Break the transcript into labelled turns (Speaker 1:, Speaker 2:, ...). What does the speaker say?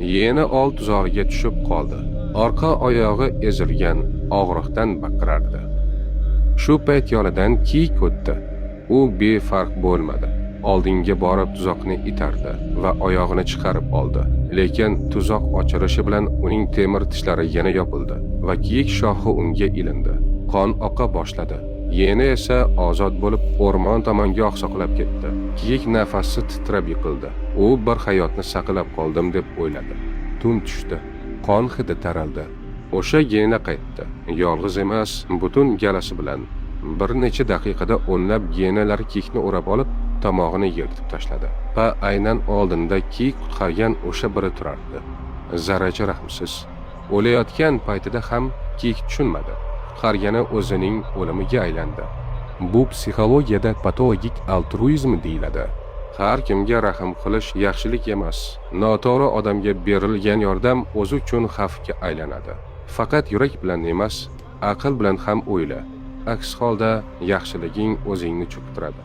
Speaker 1: Yeni old tuzog'iga tushib qoldi. Orqa oyog'i ezilgan, og'riqdan baqirardi. Shu payt yonidan kiyik o'tdi. U befarq bo'lmadi. Oldinga borib tuzoqni itardi va oyog'ini chiqarib oldi. Lekin tuzoq ochilishi bilan uning temir tishlari yana yopildi va kiyik shoxi unga ilindi. Qon oqa boshladi. Yeni esa ozod bo'lib o'rmon tomonga oqsoqlab ketdi. Kiyik nafasi titrab yiqildi. U bir hayotni saqlab qoldim deb o'yladi. Tun tushdi. Qon hidi taraldi. O'sha gena qaytdi. Yolg'iz emas, butun galasi bilan. Bir necha daqiqada o'nlab genalar kiyikni o'rab olib, tomog'ini yirtib tashladi. Va aynan oldinda kiyik qutqargan o'sha biri turardi. Zarracha rahmsiz. O'layotgan paytida ham kiyik tushunmadi. Qutqargani o'zining o'limiga aylandi. Bu psixologiyada patologik altruizm deyiladi. Har kimga rahm qilish yaxshilik emas. Noto'g'ri odamga berilgan yordam o'zi uchun xavfga aylanadi. Faqat yurak bilan emas, aql bilan ham o'yla. Aks holda yaxshiliging o'zingni cho'ktiradi.